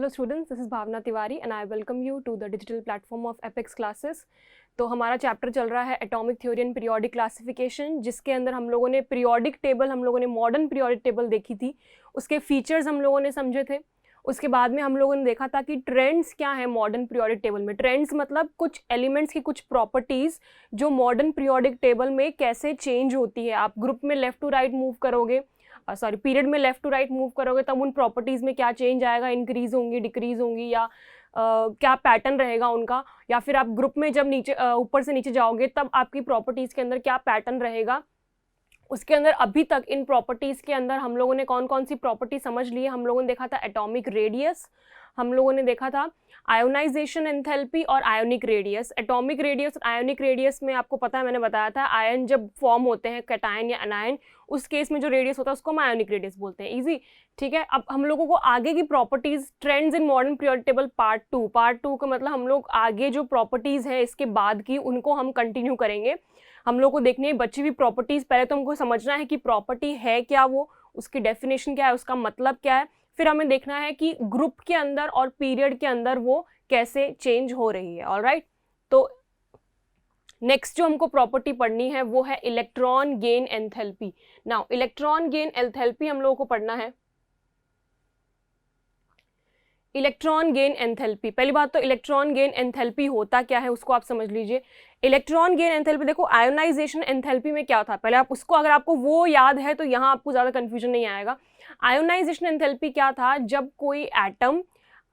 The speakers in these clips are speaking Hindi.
Hello students, this is Bhavna Tiwari and I welcome you to the digital platform of Apex classes। तो हमारा चैप्टर चल रहा है atomic theory and periodic classification, जिसके अंदर हम लोगों ने पीरियोडिक टेबल, हम लोगों ने मॉडर्न पीरियोडिक टेबल देखी थी, उसके फीचर्स हम लोगों ने समझे थे। उसके बाद में हम लोगों ने देखा था कि ट्रेंड्स क्या है मॉडर्न पीरियोडिक टेबल में। ट्रेंड्स मतलब कुछ एलिमेंट्स की कुछ प्रॉपर्टीज़ जो मॉडर्न पीरियोडिक टेबल में कैसे चेंज होती है। आप ग्रुप में लेफ्ट टू राइट मूव करोगे, पीरियड में लेफ्ट टू राइट मूव करोगे तब उन प्रॉपर्टीज़ में क्या चेंज आएगा, इंक्रीज होंगी, डिक्रीज होंगी, या क्या पैटर्न रहेगा उनका। या फिर आप ग्रुप में जब नीचे ऊपर से नीचे जाओगे तब आपकी प्रॉपर्टीज़ के अंदर क्या पैटर्न रहेगा। उसके अंदर अभी तक इन प्रॉपर्टीज़ के अंदर हम लोगों ने कौन कौन सी प्रॉपर्टी समझ ली है। हम लोगों ने देखा था एटॉमिक रेडियस, हम लोगों ने देखा था आयोनाइजेशन एंथैल्पी और आयोनिक रेडियस। एटॉमिक रेडियस और आयोनिक रेडियस में आपको पता है, मैंने बताया था आयन जब फॉर्म होते हैं कैटायन या एनायन, उस केस में जो रेडियस होता है उसको हम आयोनिक रेडियस बोलते हैं। इजी, ठीक है। अब हम लोगों को आगे की properties, trends in modern periodic table part two का मतलब हम लोग आगे जो प्रॉपर्टीज है इसके बाद की उनको हम कंटिन्यू करेंगे। हम लोग को देखनी है बची हुई प्रॉपर्टीज। पहले तो हमको समझना है कि प्रॉपर्टी है क्या, वो उसकी डेफिनेशन क्या है, उसका मतलब क्या है। फिर हमें देखना है कि ग्रुप के अंदर और पीरियड के अंदर वो कैसे चेंज हो रही है। ऑलराइट, तो नेक्स्ट जो हमको प्रॉपर्टी पढ़नी है वो है electron gain enthalpy. Now electron gain enthalpy हम लोगों को पढ़ना है। इलेक्ट्रॉन गेन एंथैल्पी, पहली बात तो इलेक्ट्रॉन गेन एंथैल्पी होता क्या है उसको आप समझ लीजिए। इलेक्ट्रॉन गेन एंथैल्पी, देखो आयोनाइजेशन एंथैल्पी में क्या था, पहले आप उसको, अगर आपको वो याद है तो यहाँ आपको ज़्यादा कन्फ्यूजन नहीं आएगा। आयोनाइजेशन एंथैल्पी क्या था, जब कोई एटम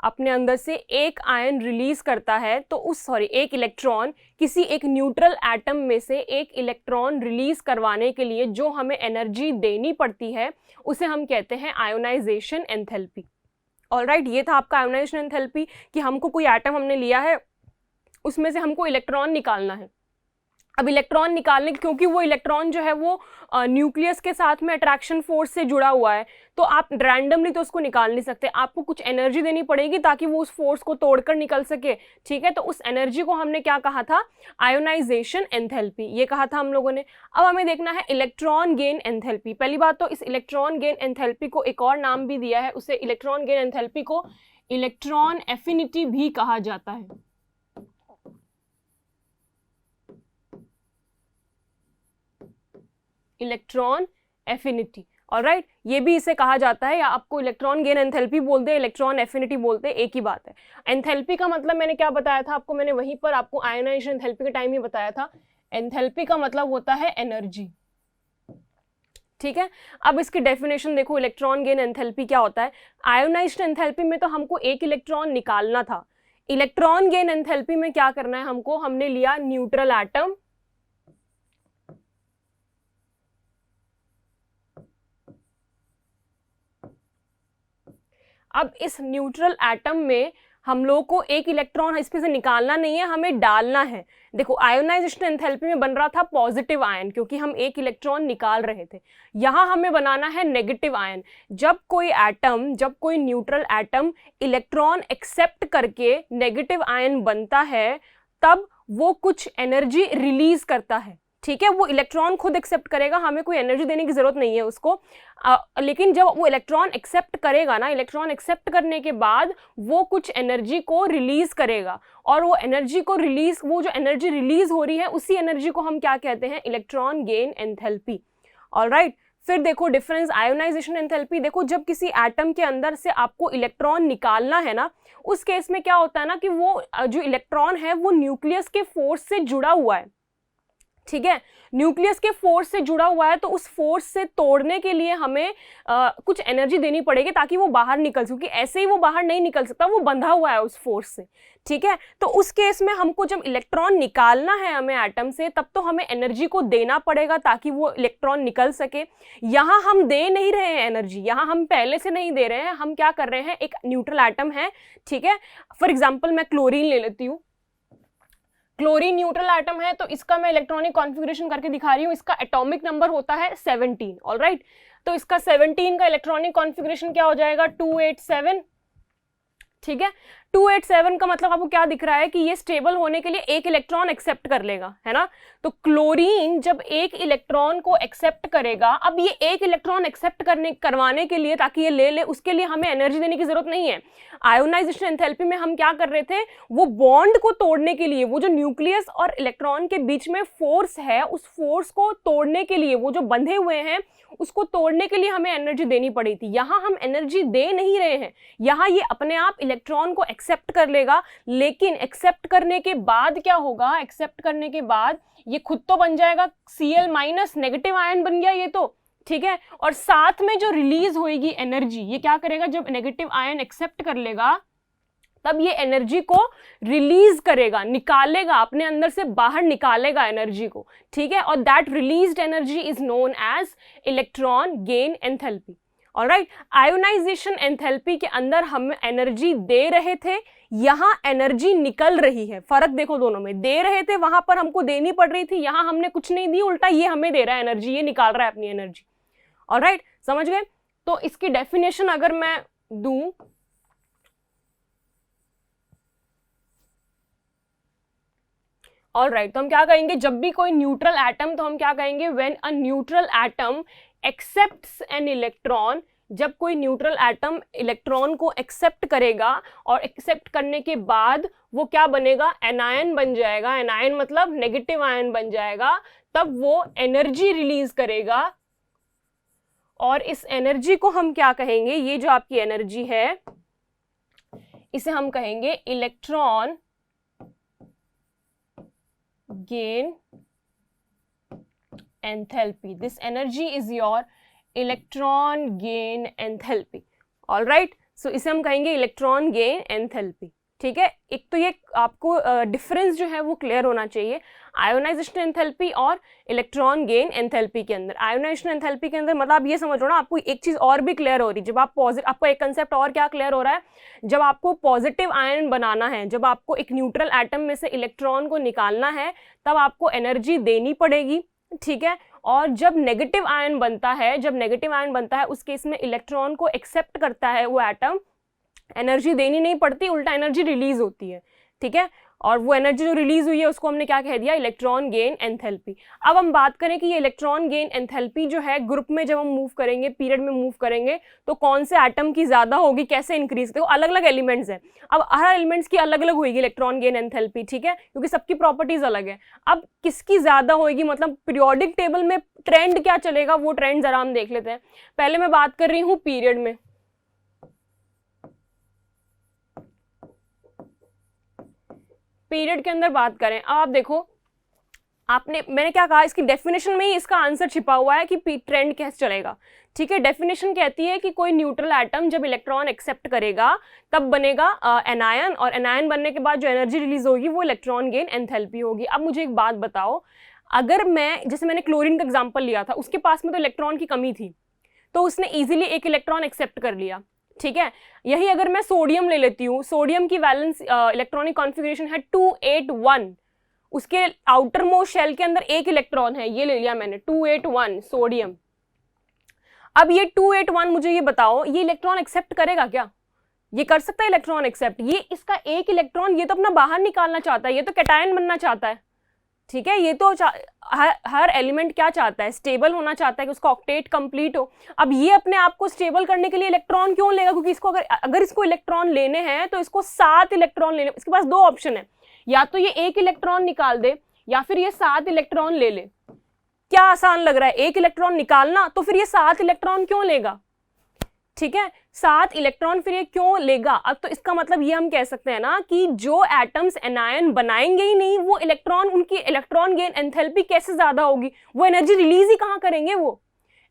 अपने अंदर से एक आयन रिलीज करता है तो एक इलेक्ट्रॉन किसी एक न्यूट्रल एटम में से एक इलेक्ट्रॉन रिलीज करवाने के लिए जो हमें एनर्जी देनी पड़ती है उसे हम कहते हैं आयोनाइजेशन एंथैल्पी। ऑलराइट, ये था आपका आयोनाइजेशन एंथैल्पी कि हमको कोई एटम हमने लिया है, उसमें से हमको इलेक्ट्रॉन निकालना है। अब इलेक्ट्रॉन निकालने, क्योंकि वो इलेक्ट्रॉन जो है वो न्यूक्लियस के साथ में अट्रैक्शन फोर्स से जुड़ा हुआ है, तो आप रैंडमली तो उसको निकाल नहीं सकते, आपको कुछ एनर्जी देनी पड़ेगी ताकि वो उस फोर्स को तोड़कर निकल सके। ठीक है, तो उस एनर्जी को हमने क्या कहा था, आयोनाइजेशन एंथैल्पी, ये कहा था हम लोगों ने। अब हमें देखना है इलेक्ट्रॉन गेन एंथैल्पी। पहली बात तो इस इलेक्ट्रॉन गेन एंथैल्पी को एक और नाम भी दिया है, उसे इलेक्ट्रॉन गेन एंथैल्पी को इलेक्ट्रॉन एफिनिटी भी कहा जाता है। इलेक्ट्रॉन एफिनिटी, ऑलराइट, ये भी इसे कहा जाता है, या आपको इलेक्ट्रॉन गेन एंथैल्पी बोलते हैं, इलेक्ट्रॉन एफिनिटी बोलते हैं, एक ही बात है। एंथैल्पी का मतलब मैंने क्या बताया था आपको, मैंने वहीं पर आपको आयोनाइजेशन एंथैल्पी के टाइम ही बताया था। एंथैल्पी का मतलब होता है एनर्जी। ठीक है, अब इसकी डेफिनेशन देखो, इलेक्ट्रॉन गेन एंथैल्पी क्या होता है। आयोनाइजेशन एंथैल्पी में तो हमको एक इलेक्ट्रॉन निकालना था, इलेक्ट्रॉन गेन एंथैल्पी में क्या करना है हमको, हमने लिया न्यूट्रल एटम, अब इस न्यूट्रल एटम में हम लोग को एक इलेक्ट्रॉन इसमें से निकालना नहीं है, हमें डालना है। देखो आयोनाइजेशन एंथैल्पी में बन रहा था पॉजिटिव आयन, क्योंकि हम एक इलेक्ट्रॉन निकाल रहे थे। यहाँ हमें बनाना है नेगेटिव आयन। जब कोई न्यूट्रल एटम इलेक्ट्रॉन एक्सेप्ट करके नेगेटिव आयन बनता है तब वो कुछ एनर्जी रिलीज करता है। ठीक है, वो इलेक्ट्रॉन खुद एक्सेप्ट करेगा, हमें कोई एनर्जी देने की जरूरत नहीं है उसको। लेकिन जब वो इलेक्ट्रॉन एक्सेप्ट करेगा ना, इलेक्ट्रॉन एक्सेप्ट करने के बाद वो कुछ एनर्जी को रिलीज करेगा, और वो जो एनर्जी रिलीज हो रही है उसी एनर्जी को हम क्या कहते हैं, इलेक्ट्रॉन गेन एंथैल्पी। ऑलराइट, फिर देखो डिफरेंस आयोनाइजेशन एंथैल्पी। देखो जब किसी एटम के अंदर से आपको इलेक्ट्रॉन निकालना है ना, उस केस में क्या होता है ना कि वो जो इलेक्ट्रॉन है वो न्यूक्लियस के फोर्स से जुड़ा हुआ है। ठीक है, न्यूक्लियस के फोर्स से जुड़ा हुआ है, तो उस फोर्स से तोड़ने के लिए हमें कुछ एनर्जी देनी पड़ेगी ताकि वो बाहर निकल सके, क्योंकि ऐसे ही वो बाहर नहीं निकल सकता, वो बंधा हुआ है उस फोर्स से। ठीक है, तो उस केस में हमको जब इलेक्ट्रॉन निकालना है हमें एटम से, तब तो हमें एनर्जी को देना पड़ेगा ताकि वो इलेक्ट्रॉन निकल सके। यहाँ हम दे नहीं रहे हैं एनर्जी, यहाँ हम पहले से नहीं दे रहे हैं, हम क्या कर रहे हैं, एक न्यूट्रल एटम है, ठीक है, फॉर एग्जाम्पल मैं क्लोरीन ले लेती हूँ। क्लोरीन न्यूट्रल एटम है, तो इसका मैं इलेक्ट्रॉनिक कॉन्फ़िगरेशन करके दिखा रही हूँ। इसका एटॉमिक नंबर होता है 17, ऑलराइट, तो इसका 17 का इलेक्ट्रॉनिक कॉन्फ़िगरेशन क्या हो जाएगा, 287। ठीक है, 287 का मतलब आपको क्या दिख रहा है कि ये स्टेबल होने के लिए एक इलेक्ट्रॉन एक्सेप्ट कर लेगा, है ना। तो क्लोरीन जब एक इलेक्ट्रॉन को एक्सेप्ट करेगा, अब ये एक इलेक्ट्रॉन एक्सेप्ट करवाने के लिए, ताकि ये ले ले, उसके लिए हमें एनर्जी देने की जरूरत नहीं है। आयोनाइजेशन एंथैल्पी में हम क्या कर रहे थे, वो बॉन्ड को तोड़ने के लिए, वो जो न्यूक्लियस और इलेक्ट्रॉन के बीच में फोर्स है, उस फोर्स को तोड़ने के लिए, वो जो बंधे हुए हैं उसको तोड़ने के लिए हमें एनर्जी देनी पड़ी थी। यहां हम एनर्जी दे नहीं रहे हैं, यहां ये अपने आप इलेक्ट्रॉन को एक्सेप्ट कर लेगा। लेकिन एक्सेप्ट करने के बाद क्या होगा, एक्सेप्ट करने के बाद ये खुद तो बन जाएगा Cl- नेगेटिव आयन बन गया ये तो, ठीक है। और साथ में जो रिलीज होगी एनर्जी, ये क्या करेगा, जब नेगेटिव आयन एक्सेप्ट कर लेगा तब ये एनर्जी को रिलीज करेगा, निकालेगा, अपने अंदर से बाहर निकालेगा एनर्जी को, ठीक है। और that released energy is known as electron gain enthalpy. Alright, ionisation enthalpy के अंदर हम एनर्जी दे रहे थे, यहां एनर्जी निकल रही है। फर्क देखो दोनों में, दे रहे थे वहां पर हमको देनी पड़ रही थी, यहां हमने कुछ नहीं दी, उल्टा ये हमें दे रहा है एनर्जी, ये निकाल रहा है अपनी एनर्जी। ऑलराइट, समझ गए। तो इसकी डेफिनेशन अगर मैं दूं, ऑलराइट, तो हम क्या कहेंगे, जब भी कोई न्यूट्रल एटम, तो हम क्या कहेंगे, when a neutral atom accepts an electron, जब कोई न्यूट्रल एटम इलेक्ट्रॉन को एक्सेप्ट करेगा और एक्सेप्ट करने के बाद वो क्या बनेगा, एनायन बन जाएगा। एनायन मतलब नेगेटिव आयन बन जाएगा, तब वो एनर्जी रिलीज करेगा। और इस एनर्जी को हम क्या कहेंगे, ये जो आपकी एनर्जी है इसे हम कहेंगे electron gain enthalpy. This energy is your electron gain enthalpy. All right, so इसे हम कहेंगे इलेक्ट्रॉन गेन एंथैल्पी, ठीक है। एक तो ये आपको डिफरेंस जो है वो क्लियर होना चाहिए आयोनाइजेशन एंथैल्पी और इलेक्ट्रॉन गेन एंथैल्पी के अंदर। आयोनाइजेशन एंथैल्पी के अंदर मतलब आप ये समझ लो ना, आपको एक चीज और भी क्लियर हो रही, जब आप आपको एक कंसेप्ट और क्या क्लियर हो रहा है, जब आपको पॉजिटिव आयन बनाना है, जब आपको एक न्यूट्रल एटम में से इलेक्ट्रॉन को निकालना है, तब आपको एनर्जी देनी पड़ेगी, ठीक है। और जब नेगेटिव आयन बनता है, जब नेगेटिव आयन बनता है उस केस में इलेक्ट्रॉन को एक्सेप्ट करता है वो एटम, एनर्जी देनी नहीं पड़ती, उल्टा एनर्जी रिलीज होती है, ठीक है। और वो एनर्जी जो रिलीज हुई है उसको हमने क्या कह दिया, इलेक्ट्रॉन गेन एंथैल्पी। अब हम बात करें कि ये इलेक्ट्रॉन गेन एंथैल्पी जो है ग्रुप में जब हम मूव करेंगे, पीरियड में मूव करेंगे, तो कौन से एटम की ज्यादा होगी, कैसे इंक्रीज, देखो अलग अलग एलिमेंट्स हैं, अब हर एलिमेंट्स की अलग अलग होगी इलेक्ट्रॉन गेन एंथैल्पी, ठीक है, क्योंकि सबकी प्रॉपर्टीज अलग है। अब किसकी ज्यादा होगी, मतलब पीरियोडिक टेबल में ट्रेंड क्या चलेगा, वो ट्रेंड जरा हम देख लेते हैं। पहले मैं बात कर रही हूँ पीरियड में, पीरियड के अंदर बात करें। अब आप देखो, मैंने क्या कहा, इसकी डेफिनेशन में ही इसका आंसर छिपा हुआ है कि ट्रेंड कैसे चलेगा, ठीक है। डेफिनेशन कहती है कि कोई न्यूट्रल एटम जब इलेक्ट्रॉन एक्सेप्ट करेगा तब बनेगा एनायन, और एनायन बनने के बाद जो एनर्जी रिलीज होगी वो इलेक्ट्रॉन गेन एंथैल्पी होगी। अब मुझे एक बात बताओ, अगर जैसे मैंने क्लोरीन का एग्जाम्पल लिया था, उसके पास में तो इलेक्ट्रॉन की कमी थी, तो उसने ईजिली एक इलेक्ट्रॉन एक्सेप्ट कर लिया, ठीक है। यही अगर मैं सोडियम ले लेती हूँ, सोडियम की वैलेंस इलेक्ट्रॉनिक कॉन्फ़िगरेशन है 281, उसके आउटर मोस्ट शेल के अंदर एक इलेक्ट्रॉन है, ये ले लिया मैंने 281 सोडियम। अब ये 281 मुझे ये बताओ, ये इलेक्ट्रॉन एक्सेप्ट करेगा क्या, ये कर सकता है इलेक्ट्रॉन एक्सेप्ट, ये इसका एक इलेक्ट्रॉन ये तो अपना बाहर निकालना चाहता है, ये तो कैटायन बनना चाहता है, ठीक है। ये तो हर एलिमेंट क्या चाहता है, स्टेबल होना चाहता है कि उसका ऑक्टेट कंप्लीट हो। अब ये अपने आप को स्टेबल करने के लिए इलेक्ट्रॉन क्यों लेगा, क्योंकि इसको अगर इसको इलेक्ट्रॉन लेने हैं तो इसको 7 इलेक्ट्रॉन लेने, इसके पास 2 ऑप्शन है, या तो ये एक इलेक्ट्रॉन निकाल दे या फिर ये 7 इलेक्ट्रॉन ले ले। क्या आसान लग रहा है, एक इलेक्ट्रॉन निकालना, तो फिर ये 7 इलेक्ट्रॉन क्यों लेगा, ठीक है, 7 इलेक्ट्रॉन फिर ये क्यों लेगा। अब तो इसका मतलब ये हम कह सकते हैं ना कि जो एटम्स एनायन बनाएंगे ही नहीं, वो इलेक्ट्रॉन, उनकी इलेक्ट्रॉन गेन एंथैल्पी कैसे ज्यादा होगी, वो एनर्जी रिलीज ही कहां करेंगे, वो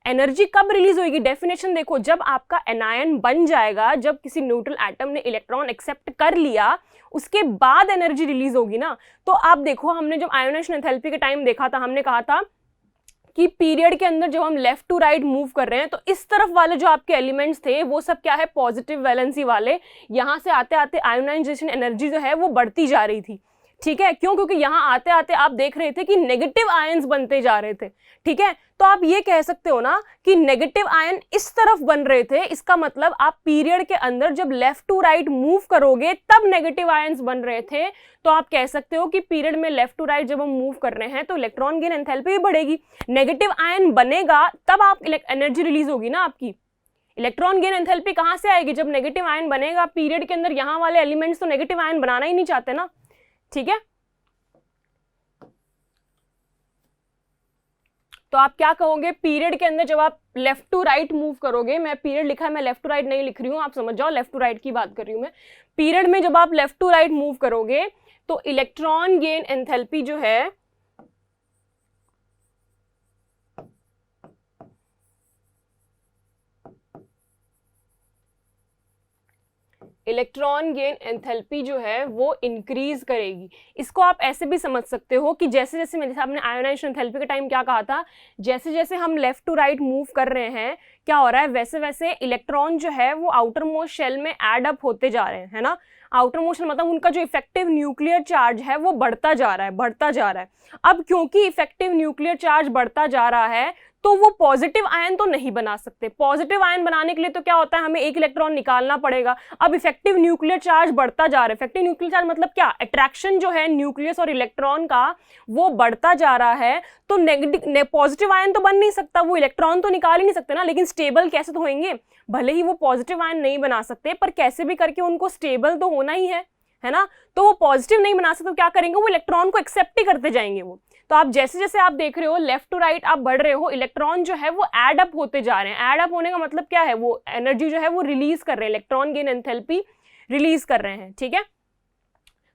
एनर्जी कब रिलीज होगी। डेफिनेशन देखो, जब आपका एनायन बन जाएगा, जब किसी न्यूट्रल एटम ने इलेक्ट्रॉन एक्सेप्ट कर लिया, उसके बाद एनर्जी रिलीज होगी ना। तो आप देखो, हमने जब आयोनाइजेशन एंथैल्पी के टाइम देखा था, हमने कहा था कि पीरियड के अंदर जब हम लेफ्ट टू राइट मूव कर रहे हैं, तो इस तरफ वाले जो आपके एलिमेंट्स थे वो सब क्या है, पॉजिटिव वैलेंसी वाले, यहां से आते आते आयोनाइजेशन एनर्जी जो है वो बढ़ती जा रही थी, ठीक है, क्यों? क्योंकि यहाँ आते आते आप देख रहे थे कि नेगेटिव आयंस बनते जा रहे थे, ठीक है। तो आप ये कह सकते हो ना कि नेगेटिव आयन इस तरफ बन रहे थे, इसका मतलब आप पीरियड के अंदर जब लेफ्ट टू राइट मूव करोगे तब नेगेटिव आयंस बन रहे थे। तो आप कह सकते हो कि पीरियड में लेफ्ट टू राइट जब हम मूव कर रहे हैं तो इलेक्ट्रॉन गेन एंथैल्पी भी बढ़ेगी। नेगेटिव आयन बनेगा तब आप एनर्जी रिलीज होगी ना आपकी। इलेक्ट्रॉन गेन एंथैल्पी कहां से आएगी? जब नेगेटिव आयन बनेगा। पीरियड के अंदर यहाँ वाले एलिमेंट्स तो नेगेटिव आयन बनाना ही नहीं चाहते ना, ठीक है। तो आप क्या कहोगे? पीरियड के अंदर जब आप लेफ्ट टू राइट मूव करोगे, मैं पीरियड लिखा है, मैं लेफ्ट टू राइट नहीं लिख रही हूं, आप समझ जाओ, लेफ्ट टू राइट की बात कर रही हूं मैं। पीरियड में जब आप लेफ्ट टू राइट मूव करोगे तो इलेक्ट्रॉन गेन एंथैल्पी जो है इलेक्ट्रॉन गेन एंथैल्पी जो है वो इंक्रीज करेगी। इसको आप ऐसे भी समझ सकते हो कि जैसे जैसे मेरे साहब ने आयोनाइजेशन एंथैल्पी के टाइम क्या कहा था, जैसे जैसे हम लेफ्ट टू राइट मूव कर रहे हैं क्या हो रहा है, वैसे वैसे इलेक्ट्रॉन जो है वो आउटर मोस्ट शेल में एड अप होते जा रहे हैं, है ना। आउटर मोस्ट मतलब उनका जो इफेक्टिव न्यूक्लियर चार्ज है वो बढ़ता जा रहा है, बढ़ता जा रहा है। अब क्योंकि इफेक्टिव न्यूक्लियर चार्ज बढ़ता जा रहा है तो वो पॉजिटिव आयन तो नहीं बना सकते। पॉजिटिव आयन बनाने के लिए तो क्या होता है, हमें एक इलेक्ट्रॉन निकालना पड़ेगा। अब इफेक्टिव न्यूक्लियर चार्ज बढ़ता जा रहा है। इफेक्टिव न्यूक्लियर चार्ज मतलब क्या? अट्रैक्शन जो है न्यूक्लियस और इलेक्ट्रॉन का वो बढ़ता जा रहा है, तो नेगेटिव पॉजिटिव आयन तो बन नहीं सकता, वो इलेक्ट्रॉन तो निकाल ही नहीं सकते ना। लेकिन स्टेबल कैसे तो होंगे? भले ही वो पॉजिटिव आयन नहीं बना सकते पर कैसे भी करके उनको स्टेबल तो होना ही है ना। तो वो पॉजिटिव नहीं बना सकते तो क्या करेंगे, वो इलेक्ट्रॉन को एक्सेप्ट ही करते जाएंगे वो। तो आप जैसे जैसे आप देख रहे हो लेफ्ट टू राइट आप बढ़ रहे हो, इलेक्ट्रॉन जो है वो एड अप होते जा रहे हैं। एड अप होने का मतलब क्या है, वो एनर्जी जो है वो रिलीज कर रहे हैं, इलेक्ट्रॉन गेन एंथैल्पी रिलीज कर रहे हैं, ठीक है।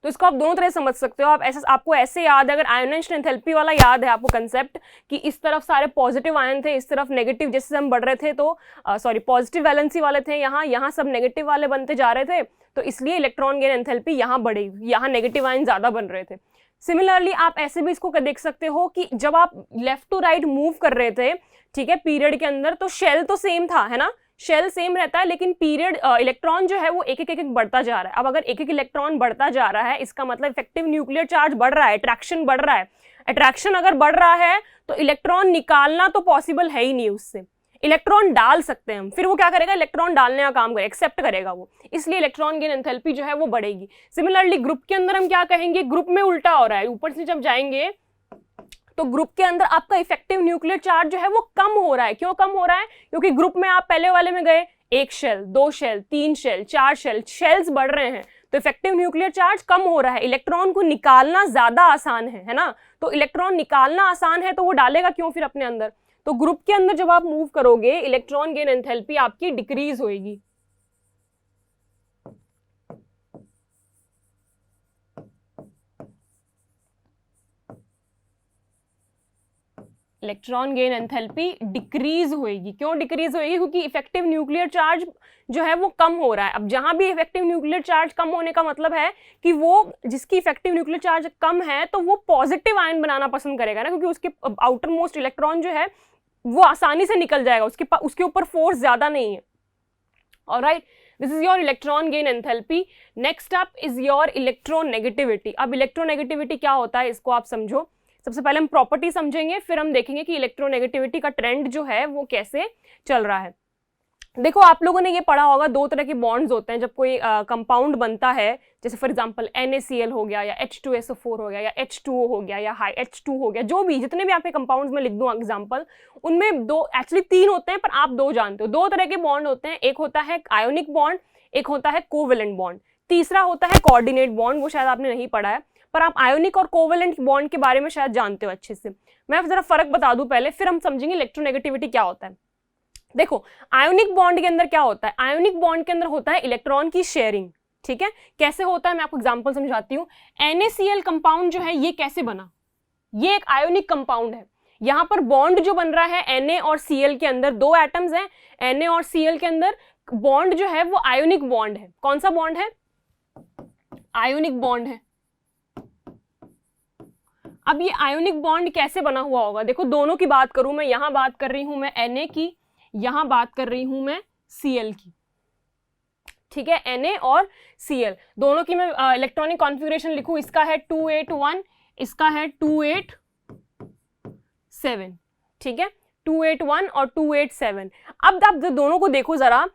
तो इसको आप दोनों तरह समझ सकते हो। आप ऐसे, आपको ऐसे याद है, अगर आयोनाइजेशन एंथैल्पी वाला याद है आपको कंसेप्ट कि इस तरफ सारे पॉजिटिव आयन थे, इस तरफ नेगेटिव, जैसे हम बढ़ रहे थे तो पॉजिटिव वैलेंसी वाले थे, यहाँ सब नेगेटिव वाले बनते जा रहे थे, तो इसलिए इलेक्ट्रॉन गेन एंथैल्पी यहाँ बढ़ेगी, यहाँ नेगेटिव आयन ज्यादा बन रहे थे। सिमिलरली आप ऐसे भी इसको देख सकते हो कि जब आप लेफ्ट टू राइट मूव कर रहे थे, ठीक है, पीरियड के अंदर, तो शेल तो सेम था, है ना, शेल सेम रहता है, लेकिन पीरियड इलेक्ट्रॉन जो है वो एक एक बढ़ता जा रहा है। अब अगर एक एक इलेक्ट्रॉन बढ़ता जा रहा है, इसका मतलब इफेक्टिव न्यूक्लियर चार्ज बढ़ रहा है, अट्रैक्शन बढ़ रहा है। अट्रैक्शन अगर बढ़ रहा है तो इलेक्ट्रॉन निकालना तो पॉसिबल है ही नहीं उससे। इलेक्ट्रॉन डाल सकते हैं हम, फिर वो क्या करेगा, इलेक्ट्रॉन डालने का काम करेगा, एक्सेप्ट करेगा वो, इसलिए इलेक्ट्रॉन गेन एंथैल्पी जो है वो बढ़ेगी। सिमिलरली ग्रुप के अंदर हम क्या कहेंगे, ग्रुप में उल्टा हो रहा है, ऊपर से जब जाएंगे तो ग्रुप के अंदर आपका इफेक्टिव न्यूक्लियर चार्ज जो है वो कम हो रहा है। क्यों कम हो रहा है? क्योंकि ग्रुप में आप पहले वाले में गए, 1 shell, 2 shell, 3 shell, 4 shell, shells बढ़ रहे हैं तो इफेक्टिव न्यूक्लियर चार्ज कम हो रहा है। इलेक्ट्रॉन को निकालना ज्यादा आसान है ना, तो इलेक्ट्रॉन निकालना आसान है तो वो डालेगा क्यों फिर अपने अंदर। तो ग्रुप के अंदर जब आप मूव करोगे इलेक्ट्रॉन गेन एंथैल्पी आपकी डिक्रीज होएगी। इलेक्ट्रॉन गेन एंथैल्पी डिक्रीज होएगी। क्यों डिक्रीज होएगी? क्योंकि इफेक्टिव न्यूक्लियर चार्ज जो है वो कम हो रहा है। अब जहां भी इफेक्टिव न्यूक्लियर चार्ज कम होने का मतलब है कि वो जिसकी इफेक्टिव न्यूक्लियर चार्ज कम है तो वो पॉजिटिव आयन बनाना पसंद करेगा ना, क्योंकि उसके आउटर मोस्ट इलेक्ट्रॉन जो है वो आसानी से निकल जाएगा, उसके ऊपर फोर्स ज्यादा नहीं है। Alright, this is your electron gain enthalpy. Next up is your electronegativity. अब इलेक्ट्रोनेगेटिविटी क्या होता है इसको आप समझो। सबसे पहले हम प्रॉपर्टी समझेंगे, फिर हम देखेंगे कि इलेक्ट्रोनेगेटिविटी का ट्रेंड जो है वो कैसे चल रहा है। देखो आप लोगों ने ये पढ़ा होगा, 2 तरह के बॉन्ड्स होते हैं जब कोई कंपाउंड बनता है, जैसे फॉर एग्जांपल NaCl हो गया या H2SO4 हो गया या H2O हो गया या H2 हो गया, जो भी जितने भी आपके कंपाउंड्स में लिख दूं एग्जांपल, उनमें एक्चुअली 3 होते हैं पर आप 2 जानते हो। 2 तरह के बॉन्ड होते हैं, एक होता है आयोनिक बॉन्ड, एक होता है कोवेलेंट बॉन्ड, तीसरा होता है कोऑर्डिनेट बॉन्ड, वो शायद आपने नहीं पढ़ा है, पर आप आयोनिक और कोवेलेंट बॉन्ड के बारे में शायद जानते हो अच्छे से। मैं जरा फर्क बता दूं पहले, फिर हम समझेंगे इलेक्ट्रोनेगेटिविटी क्या होता है। देखो आयोनिक बॉन्ड के अंदर क्या होता है, आयोनिक बॉन्ड के अंदर होता है इलेक्ट्रॉन की शेयरिंग, ठीक है। कैसे होता है मैं आपको एग्जांपल समझाती हूँ। NaCl कंपाउंड जो है ये कैसे बना, ये एक आयोनिक कंपाउंड है। यहाँ पर बॉन्ड जो बन रहा है Na और Cl के अंदर, 2 एटम्स हैं Na और Cl के अंदर, बॉन्ड जो है वो आयोनिक बॉन्ड है। कौन सा बॉन्ड है? आयोनिक बॉन्ड है। अब ये आयोनिक बॉन्ड कैसे बना हुआ होगा, देखो दोनों की बात करूं मैं, यहां बात कर रही हूं मैं Na की, यहां बात कर रही हूं मैं Cl की, ठीक है, Na और Cl दोनों की मैं इलेक्ट्रॉनिक कॉन्फ़िगरेशन लिखूं, इसका है 281, इसका है 287, ठीक है, 281 और 287। अब आप दोनों को देखो जरा,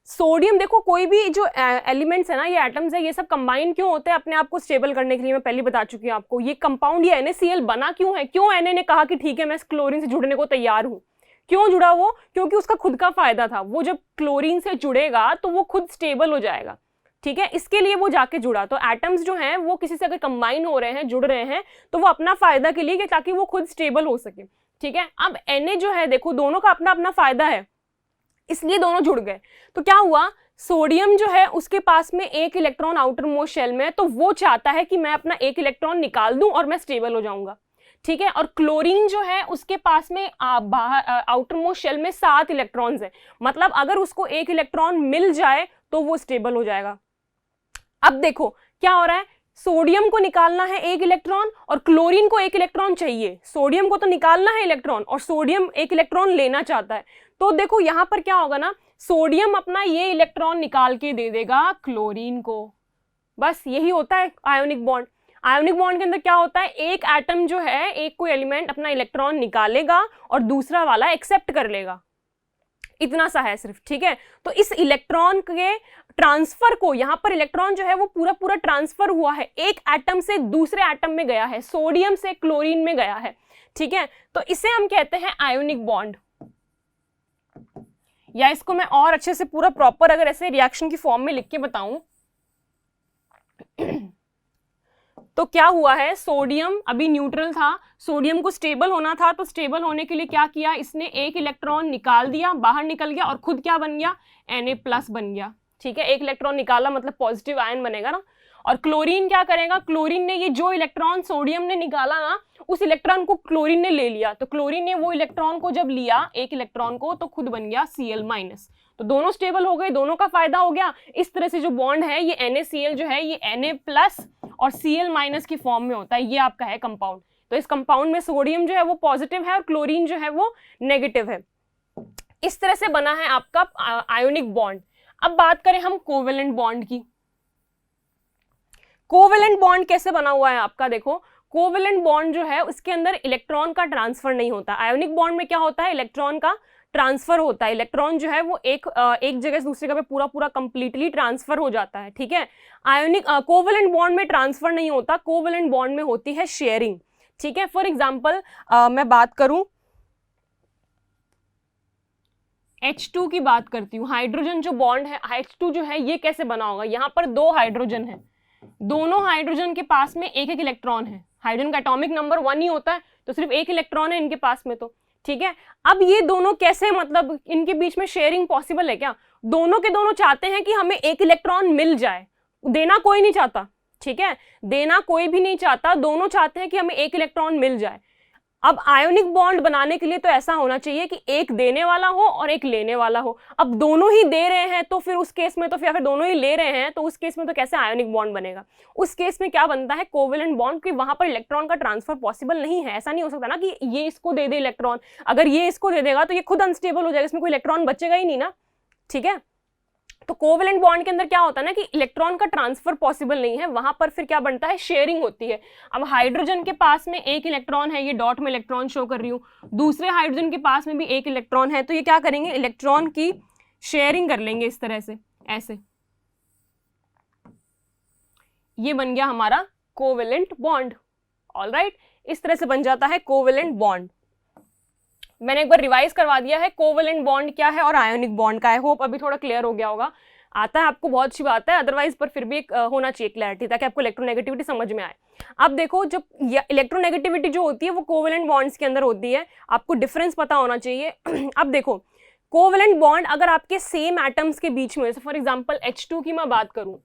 सोडियम देखो, कोई भी जो एलिमेंट्स है ना, ये एटम्स है, ये सब कंबाइन क्यों होते हैं अपने आप को स्टेबल करने के लिए, मैं पहले बता चुकी हूँ आपको। ये कंपाउंड ये NaCl बना क्यों है, क्यों Na ने कहा कि ठीक है मैं क्लोरीन से जुड़ने को तैयार हूँ, क्यों जुड़ा वो, क्योंकि उसका खुद का फायदा था, वो जब क्लोरीन से जुड़ेगा तो वो खुद स्टेबल हो जाएगा, ठीक है, इसके लिए वो जाके जुड़ा। तो एटम्स जो हैं वो किसी से अगर कंबाइन हो रहे हैं, जुड़ रहे हैं, तो वो अपना फायदा के लिए, ताकि वो खुद स्टेबल हो सके, ठीक है। अब Na जो है देखो, दोनों का अपना अपना फायदा है, इसलिए दोनों जुड़ गए। तो क्या हुआ, सोडियम जो है उसके पास में एक इलेक्ट्रॉन आउटर मोस्ट शेल में है, तो वो चाहता है कि मैं अपना एक इलेक्ट्रॉन निकाल दूं और मैं स्टेबल हो जाऊंगा, ठीक है। और क्लोरीन जो है उसके पास में बाहर आउटर मोस्ट शेल में 7 इलेक्ट्रॉन्स है, मतलब अगर उसको एक इलेक्ट्रॉन मिल जाए तो वो स्टेबल हो जाएगा। अब देखो क्या हो रहा है, सोडियम को निकालना है एक इलेक्ट्रॉन और क्लोरीन को एक इलेक्ट्रॉन चाहिए। सोडियम को तो निकालना है इलेक्ट्रॉन और सोडियम एक इलेक्ट्रॉन लेना चाहता है। तो देखो यहां पर क्या होगा ना, सोडियम अपना ये इलेक्ट्रॉन निकाल के दे देगा क्लोरीन को, बस यही होता है आयोनिक बॉन्ड। आयोनिक बॉन्ड के अंदर क्या होता है, एक एटम जो है, एक कोई एलिमेंट अपना इलेक्ट्रॉन निकालेगा और दूसरा वाला एक्सेप्ट कर लेगा, इतना सा है सिर्फ, ठीक है। तो इस इलेक्ट्रॉन के ट्रांसफर को, यहां पर इलेक्ट्रॉन जो है वो पूरा पूरा ट्रांसफर हुआ है, एक एटम से दूसरे एटम में गया है, सोडियम से क्लोरीन में गया है, ठीक है। तो इसे हम कहते हैं आयोनिक बॉन्ड, या इसको मैं और अच्छे से पूरा प्रॉपर अगर ऐसे रिएक्शन की फॉर्म में लिख के बताऊं तो क्या हुआ है, सोडियम अभी न्यूट्रल था, सोडियम को स्टेबल होना था, तो स्टेबल होने के लिए क्या किया, इसने एक इलेक्ट्रॉन निकाल दिया, बाहर निकल गया और खुद क्या बन गया, Na+ बन गया, ठीक है। एक इलेक्ट्रॉन निकाला मतलब पॉजिटिव आयन बनेगा ना। और क्लोरीन क्या करेगा, क्लोरीन ने ये जो इलेक्ट्रॉन सोडियम ने निकाला ना, उस इलेक्ट्रॉन को क्लोरीन ने ले लिया, तो क्लोरीन ने वो इलेक्ट्रॉन को जब लिया, एक इलेक्ट्रॉन को, तो खुद बन गया Cl-, तो दोनों स्टेबल हो गए, दोनों का फायदा हो गया। इस तरह से जो बॉन्ड है ये NaCl जो है ये Na+ और Cl- की फॉर्म में होता है, ये आपका है कंपाउंड। तो इस कंपाउंड में सोडियम जो है वो पॉजिटिव है और क्लोरीन जो है वो नेगेटिव है। इस तरह से बना है आपका आयोनिक बॉन्ड। अब बात करें हम कोवेलेंट बॉन्ड की। कोवेलेंट बॉन्ड कैसे बना हुआ है आपका, देखो कोवेलेंट बॉन्ड जो है उसके अंदर इलेक्ट्रॉन का ट्रांसफर नहीं होता। आयोनिक बॉन्ड में क्या होता है, इलेक्ट्रॉन का ट्रांसफर होता है, इलेक्ट्रॉन जो है वो एक जगह से दूसरी जगह पे पूरा पूरा कंप्लीटली ट्रांसफर हो जाता है, ठीक है। आयोनिक कोवेलेंट बॉन्ड में ट्रांसफर नहीं होता, कोवेलेंट बॉन्ड में होती है शेयरिंग, ठीक है। फॉर एग्जांपल मैं बात करूं H2 की बात करती हूँ, हाइड्रोजन जो बॉन्ड है H2 जो है ये कैसे बना होगा, यहाँ पर 2 हाइड्रोजन है, दोनों हाइड्रोजन के पास में एक एक इलेक्ट्रॉन है, हाइड्रोजन का एटॉमिक नंबर 1 ही होता है, तो सिर्फ एक इलेक्ट्रॉन है इनके पास में, तो ठीक है। अब ये दोनों कैसे, मतलब इनके बीच में शेयरिंग पॉसिबल है क्या, दोनों के दोनों चाहते हैं कि हमें एक इलेक्ट्रॉन मिल जाए, देना कोई नहीं चाहता, ठीक है, देना कोई भी नहीं चाहता, दोनों चाहते हैं कि हमें एक इलेक्ट्रॉन मिल जाए। अब आयोनिक बॉन्ड बनाने के लिए तो ऐसा होना चाहिए कि एक देने वाला हो और एक लेने वाला हो। अब दोनों ही दे रहे हैं तो फिर उस केस में तो फिर दोनों ही ले रहे हैं, तो उस केस में तो कैसे आयोनिक बॉन्ड बनेगा, उस केस में क्या बनता है कोवेलेंट बॉन्ड, कि वहां पर इलेक्ट्रॉन का ट्रांसफर पॉसिबल नहीं है। ऐसा नहीं हो सकता ना कि ये इसको दे दे इलेक्ट्रॉन, अगर ये इसको दे देगा तो ये खुद अनस्टेबल हो जाएगा, इसमें कोई इलेक्ट्रॉन बचेगा ही नहीं ना, ठीक है। तो कोवेलेंट बॉन्ड के अंदर क्या होता है ना कि इलेक्ट्रॉन का ट्रांसफर पॉसिबल नहीं है, वहां पर फिर क्या बनता है, शेयरिंग होती है। अब हाइड्रोजन के पास में एक इलेक्ट्रॉन है, ये डॉट में इलेक्ट्रॉन शो कर रही हूँ, दूसरे हाइड्रोजन के पास में भी एक इलेक्ट्रॉन है, तो ये क्या करेंगे, इलेक्ट्रॉन की शेयरिंग कर लेंगे इस तरह से, ऐसे, ये बन गया हमारा कोवेलेंट बॉन्ड। ऑलराइट, इस तरह से बन जाता है कोवेलेंट बॉन्ड। मैंने एक बार रिवाइज करवा दिया है कोवेलेंट बॉन्ड क्या है और आयोनिक बॉन्ड का है, होप अभी थोड़ा क्लियर हो गया होगा। आता है आपको बहुत अच्छी बात है, अदरवाइज पर फिर भी एक होना चाहिए क्लैरिटी, ताकि आपको इलेक्ट्रोनेगेटिविटी समझ में आए। अब देखो जब इलेक्ट्रोनेगेटिविटी जो होती है वो कोवेलेंट बॉन्ड्स के अंदर होती है, आपको डिफरेंस पता होना चाहिए। अब देखो कोवेलेंट बॉन्ड अगर आपके सेम एटम्स के बीच में, फॉर एग्जाम्पल H2 की मैं बात करूं,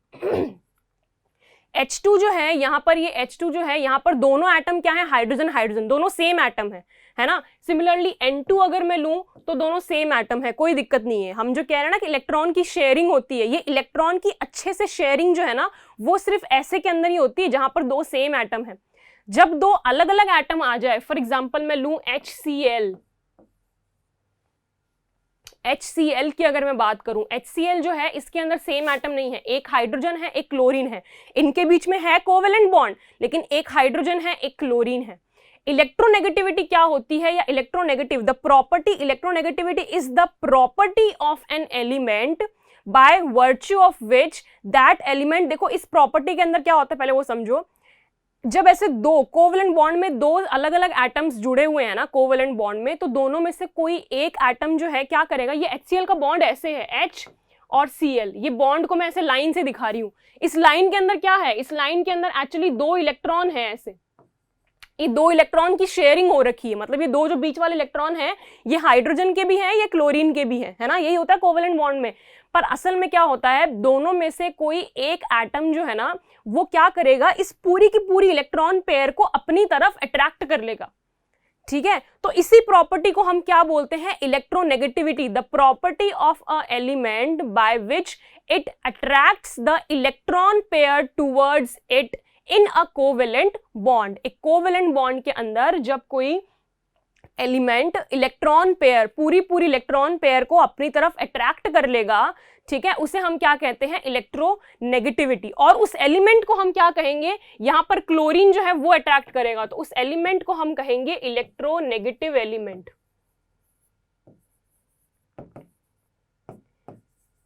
H2 जो है यहाँ पर, ये H2 जो है यहाँ पर दोनों एटम क्या है, हाइड्रोजन हाइड्रोजन, दोनों सेम एटम है ना। सिमिलरली N2 अगर मैं लूं तो दोनों सेम एटम है, कोई दिक्कत नहीं है। हम जो कह रहे हैं ना कि इलेक्ट्रॉन की शेयरिंग होती है, ये इलेक्ट्रॉन की अच्छे से शेयरिंग जो है ना वो सिर्फ ऐसे के अंदर ही होती है जहां पर 2 सेम एटम है। जब 2 अलग अलग एटम आ जाए, फॉर एग्जाम्पल मैं लूं HCl, HCl की अगर मैं बात करूं, HCl जो है इसके अंदर सेम एटम नहीं है, एक हाइड्रोजन है एक क्लोरीन है, इनके बीच में है कोवेलेंट बॉन्ड, लेकिन एक हाइड्रोजन है एक क्लोरीन है। इलेक्ट्रोनेगेटिविटी क्या होती है, या electronegative, the property, electronegativity is the property of an element by virtue of which that element, देखो इस प्रॉपर्टी के अंदर क्या होता है पहले वो समझो। जब ऐसे दो कोवेलेंट बॉन्ड में दो अलग अलग एटम्स जुड़े हुए हैं ना कोवेलेंट बॉन्ड में, तो दोनों में से कोई एक एटम जो है क्या करेगा, ये HCl का बॉन्ड ऐसे है H और Cl, ये बॉन्ड को मैं ऐसे लाइन से दिखा रही हूं। इस लाइन के अंदर क्या है, इस लाइन के अंदर एक्चुअली 2 इलेक्ट्रॉन है, ऐसे ये 2 इलेक्ट्रॉन की शेयरिंग हो रखी है, मतलब ये 2 जो बीच वाले इलेक्ट्रॉन है ये हाइड्रोजन के भी है ये क्लोरीन के भी है ना, यही होता है कोवेलेंट बॉन्ड में। पर असल में क्या होता है, दोनों में से कोई एक एटम जो है ना वो क्या करेगा, इस पूरी की पूरी इलेक्ट्रॉन पेयर को अपनी तरफ अट्रैक्ट कर लेगा, ठीक है। तो इसी प्रॉपर्टी को हम क्या बोलते हैं, electronegativity, the property of a element by which it attracts the electron pair towards it in a covalent bond. एक कोवेलेंट बॉन्ड के अंदर जब कोई एलिमेंट इलेक्ट्रॉन पेयर, पूरी इलेक्ट्रॉन पेयर को अपनी तरफ अट्रैक्ट कर लेगा, ठीक है, उसे हम क्या कहते हैं, इलेक्ट्रोनेगेटिविटी। और उस एलिमेंट को हम क्या कहेंगे, यहां पर क्लोरीन जो है वो अट्रैक्ट करेगा, तो उस एलिमेंट को हम कहेंगे इलेक्ट्रोनेगेटिव एलिमेंट,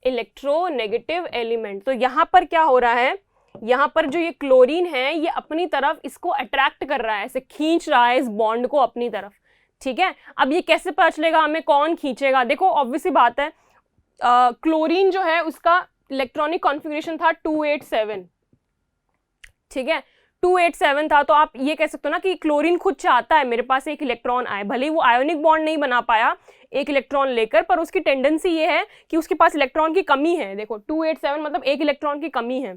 इलेक्ट्रोनेगेटिव एलिमेंट। तो यहां पर क्या हो रहा है, यहां पर जो ये क्लोरीन है ये अपनी तरफ इसको अट्रैक्ट कर रहा है, ऐसे खींच रहा है इस बॉन्ड को अपनी तरफ, ठीक है। अब ये कैसे पता चलेगा हमें कौन खींचेगा, देखो ऑब्वियसली बात है, क्लोरीन जो है उसका इलेक्ट्रॉनिक कॉन्फ़िगरेशन था 287, ठीक है, 287 था। तो आप ये कह सकते हो ना कि क्लोरीन खुद चाहता है मेरे पास एक इलेक्ट्रॉन आए, भले ही वो आयोनिक बॉन्ड नहीं बना पाया एक इलेक्ट्रॉन लेकर, पर उसकी टेंडेंसी ये है कि उसके पास इलेक्ट्रॉन की कमी है। देखो 287 मतलब एक इलेक्ट्रॉन की कमी है,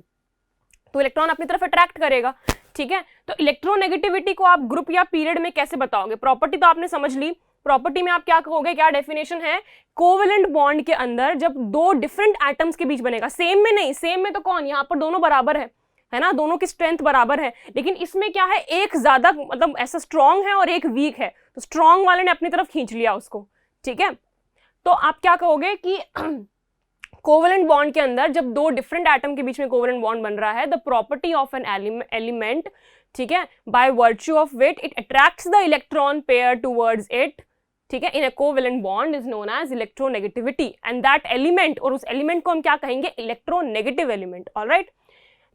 तो इलेक्ट्रॉन अपनी तरफ अट्रैक्ट करेगा, ठीक है। तो इलेक्ट्रोनेगेटिविटी को आप ग्रुप या पीरियड में कैसे बताओगे, प्रॉपर्टी तो आपने समझ ली, प्रॉपर्टी में आप क्या कहोगे, क्या डेफिनेशन है, कोवेलेंट बॉन्ड के अंदर जब 2 डिफरेंट एटम्स के बीच बनेगा, सेम में नहीं, सेम में तो कौन, यहाँ पर दोनों बराबर है ना, दोनों की स्ट्रेंथ बराबर है, लेकिन इसमें क्या है, एक ज्यादा मतलब ऐसा स्ट्रॉन्ग है और एक वीक है, तो स्ट्रॉन्ग वाले ने अपनी तरफ खींच लिया उसको, ठीक है। तो आप क्या कहोगे कि कोवेलेंट बॉन्ड के अंदर जब 2 डिफरेंट एटम के बीच में कोवेलेंट बॉन्ड बन रहा है, the property of an element, ठीक है, by virtue of which it attracts the electron pair towards it, ठीक है, in a covalent bond is known as electronegativity, and that element, और उस एलिमेंट को हम क्या कहेंगे, electronegative element. Alright,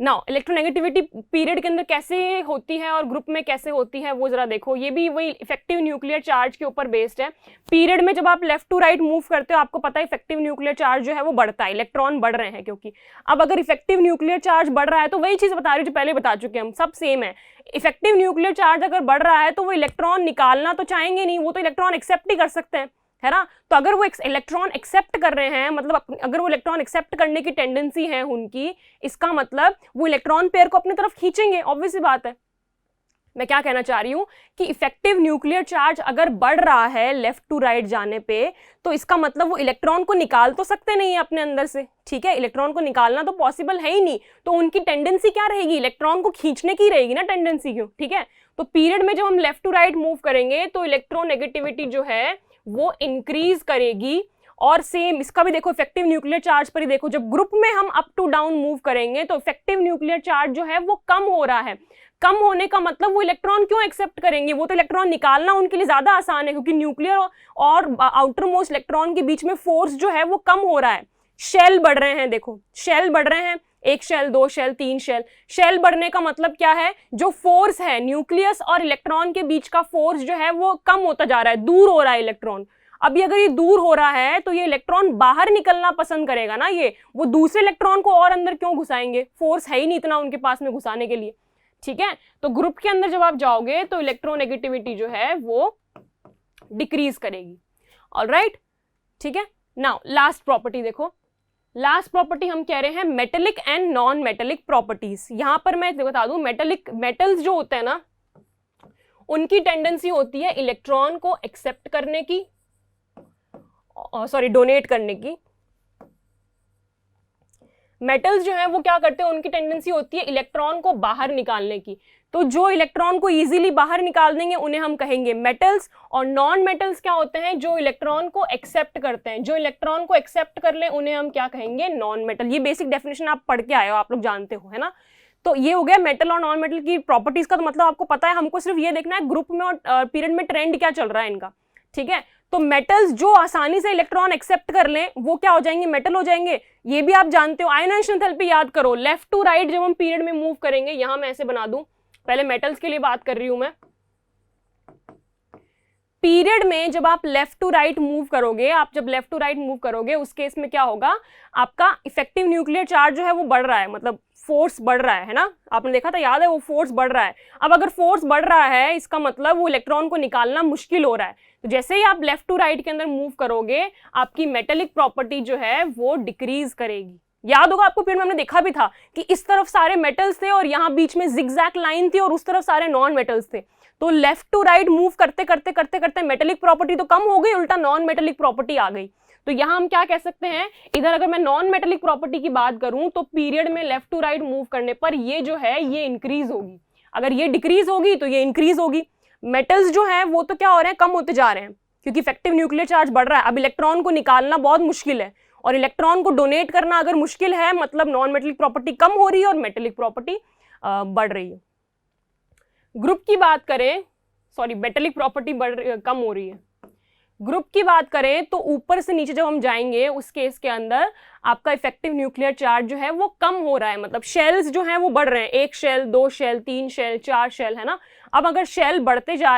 now electronegativity period के अंदर कैसे होती है और ग्रुप में कैसे होती है वो जरा देखो, ये भी वही इफेक्टिव न्यूक्लियर चार्ज के ऊपर बेस्ड है। पीरियड में जब आप लेफ्ट टू राइट मूव करते हो आपको पता है इफेक्टिव न्यूक्लियर चार्ज जो है वो बढ़ता है, इलेक्ट्रॉन बढ़ रहे हैं, क्योंकि अब अगर इफेक्टिव न्यूक्लियर चार्ज बढ़ रहा है तो वही चीज बता रही हूँ जो पहले बता चुके हैं हम, सब सेम है। इफेक्टिव न्यूक्लियर चार्ज अगर बढ़ रहा है तो वो इलेक्ट्रॉन निकालना तो चाहेंगे नहीं, वो तो इलेक्ट्रॉन एक्सेप्ट ही कर सकते हैं, है ना। तो अगर वो इलेक्ट्रॉन एक्सेप्ट कर रहे हैं, मतलब अगर वो इलेक्ट्रॉन एक्सेप्ट करने की टेंडेंसी है उनकी, इसका मतलब वो इलेक्ट्रॉन पेयर को अपनी तरफ खींचेंगे, ऑब्वियस बात है। मैं क्या कहना चाह रही हूं कि इफेक्टिव न्यूक्लियर चार्ज अगर बढ़ रहा है लेफ्ट टू राइट जाने पे, तो इसका मतलब वो इलेक्ट्रॉन को निकाल तो सकते नहीं है अपने अंदर से, ठीक है, इलेक्ट्रॉन को निकालना तो पॉसिबल है ही नहीं, तो उनकी टेंडेंसी क्या रहेगी, इलेक्ट्रॉन को खींचने की रहेगी ना टेंडेंसी, क्यों, ठीक है। तो पीरियड में जब हम लेफ्ट टू राइट मूव करेंगे तो इलेक्ट्रोनेगेटिविटी जो है वो इंक्रीज करेगी। और सेम इसका भी देखो इफेक्टिव न्यूक्लियर चार्ज पर ही देखो, जब ग्रुप में हम अप टू डाउन मूव करेंगे तो इफेक्टिव न्यूक्लियर चार्ज जो है वो कम हो रहा है। कम होने का मतलब वो इलेक्ट्रॉन क्यों एक्सेप्ट करेंगे, वो तो इलेक्ट्रॉन निकालना उनके लिए ज्यादा आसान है, क्योंकि न्यूक्लियर और आउटर मोस्ट इलेक्ट्रॉन के बीच में फोर्स जो है वो कम हो रहा है। शेल बढ़ रहे हैं, देखो शेल बढ़ रहे हैं, 1 शेल 2 शेल 3 शेल। शेल बढ़ने का मतलब क्या है, जो फोर्स है न्यूक्लियस और इलेक्ट्रॉन के बीच का फोर्स जो है वो कम होता जा रहा है, दूर हो रहा है इलेक्ट्रॉन। अभी अगर ये दूर हो रहा है तो ये इलेक्ट्रॉन बाहर निकलना पसंद करेगा ना, ये वो दूसरे इलेक्ट्रॉन को और अंदर क्यों घुसाएंगे, फोर्स है ही नहीं इतना उनके पास में घुसाने के लिए, ठीक है। तो ग्रुप के अंदर जब आप जाओगे तो इलेक्ट्रोनेगेटिविटी जो है वो डिक्रीज करेगी। ऑलराइट, ठीक है। नाउ लास्ट प्रॉपर्टी देखो, लास्ट प्रॉपर्टी हम कह रहे हैं metallic and non metallic properties. यहां पर मैं बता दूं, मेटल्स जो होते हैं ना उनकी टेंडेंसी होती है इलेक्ट्रॉन को एक्सेप्ट करने की, डोनेट करने की। मेटल्स जो है वो क्या करते हैं, उनकी टेंडेंसी होती है इलेक्ट्रॉन को बाहर निकालने की। तो जो इलेक्ट्रॉन को इजीली बाहर निकाल देंगे उन्हें हम कहेंगे मेटल्स, और नॉन मेटल्स क्या होते हैं, जो इलेक्ट्रॉन को एक्सेप्ट करते हैं, जो इलेक्ट्रॉन को एक्सेप्ट कर ले उन्हें हम क्या कहेंगे, नॉन मेटल। ये बेसिक डेफिनेशन आप पढ़ के आए हो, आप लोग जानते हो, है ना। तो ये हो गया मेटल और नॉन मेटल की प्रॉपर्टीज का। तो मतलब आपको पता है, हमको सिर्फ ये देखना है ग्रुप में और पीरियड में ट्रेंड क्या चल रहा है इनका, ठीक है। तो मेटल्स जो आसानी से इलेक्ट्रॉन एक्सेप्ट कर लें वो क्या हो जाएंगे, मेटल हो जाएंगे। ये भी आप जानते हो, आयनाइजेशन एंथैल्पी याद करो, लेफ्ट टू राइट जब हम पीरियड में मूव करेंगे, यहां मैं ऐसे बना दूं, पहले मेटल्स के लिए बात कर रही हूं मैं। पीरियड में जब आप लेफ्ट टू राइट मूव करोगे, आप जब लेफ्ट टू राइट मूव करोगे उस केस में क्या होगा, आपका इफेक्टिव न्यूक्लियर चार्ज जो है वो बढ़ रहा है, मतलब फोर्स बढ़ रहा है ना, आपने देखा था, याद है, वो फोर्स बढ़ रहा है। अब अगर फोर्स बढ़ रहा है इसका मतलब वो इलेक्ट्रॉन को निकालना मुश्किल हो रहा है। तो जैसे ही आप लेफ्ट टू राइट के अंदर मूव करोगे, आपकी मेटेलिक प्रॉपर्टी जो है वो डिक्रीज करेगी। याद होगा आपको, पीरियड में हमने देखा भी था कि इस तरफ सारे मेटल्स थे और यहाँ बीच में जिगजैग लाइन थी और उस तरफ सारे नॉन मेटल्स थे। तो लेफ्ट टू राइट मूव करते करते करते करते मेटेलिक प्रॉपर्टी तो कम हो गई, उल्टा नॉन मेटेलिक प्रॉपर्टी आ गई। तो यहां हम क्या कह सकते हैं, इधर अगर मैं नॉन मेटेलिक प्रॉपर्टी की बात करूं तो पीरियड में लेफ्ट टू राइट मूव करने पर ये जो है ये इंक्रीज होगी, अगर ये डिक्रीज होगी तो ये इंक्रीज होगी। मेटल्स जो है वो तो क्या हो रहे हैं, कम होते जा रहे हैं, क्योंकि इफेक्टिव न्यूक्लियर चार्ज बढ़ रहा है। अब इलेक्ट्रॉन को निकालना बहुत मुश्किल है, और इलेक्ट्रॉन को डोनेट करना अगर मुश्किल है, मतलब नॉन मेटेलिक प्रॉपर्टी कम हो रही है और मेटेलिक प्रॉपर्टी बढ़ रही है। ग्रुप की बात करें, सॉरी, मेटेलिक प्रॉपर्टी कम हो रही है। ग्रुप की बात करें तो ऊपर से नीचे जब हम जाएंगे उस केस के अंदर आपका इफेक्टिव न्यूक्लियर चार्ज जो है वो कम हो रहा है, मतलब शेल्स जो हैं वो बढ़ रहे हैं, 1 शेल, 2 शेल, 3 शेल, 4 शेल, है ना। अब अगर शेल बढ़ते जा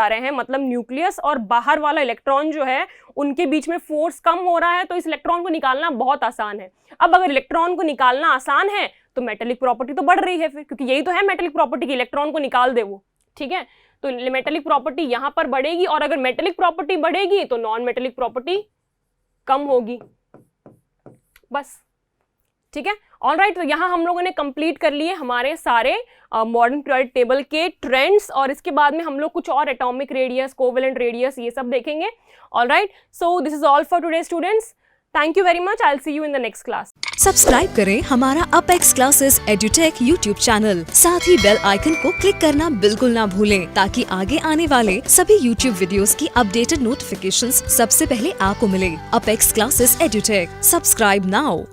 रहे हैं मतलब न्यूक्लियस और बाहर वाला इलेक्ट्रॉन जो है उनके बीच में फोर्स कम हो रहा है, तो इस इलेक्ट्रॉन को निकालना बहुत आसान है। अब अगर इलेक्ट्रॉन को निकालना आसान है तो मेटेलिक प्रॉपर्टी तो बढ़ रही है फिर, क्योंकि यही तो है मेटेलिक प्रॉपर्टी की, इलेक्ट्रॉन को निकाल दे वो, ठीक है। तो मेटेलिक प्रॉपर्टी यहां पर बढ़ेगी, और अगर मेटेलिक प्रॉपर्टी बढ़ेगी तो नॉन मेटेलिक प्रॉपर्टी कम होगी, बस, ठीक है। ऑलराइट, तो यहां हम लोगों ने कंप्लीट कर लिए हमारे सारे मॉडर्न पीरियोडिक टेबल के ट्रेंड्स, और इसके बाद में हम लोग कुछ और एटॉमिक रेडियस, कोवेलेंट रेडियस, ये सब देखेंगे। Alright, so this is all for today students, thank you very much, I will see you in the next class. Subscribe करें हमारा apex classes edutech YouTube channel, साथ ही बेल आइकन को क्लिक करना बिल्कुल ना भूलें, ताकि आगे आने वाले सभी यूट्यूब वीडियोस की अपडेटेड नोटिफिकेशंस सबसे पहले आपको मिले। Apex classes edutech, subscribe now.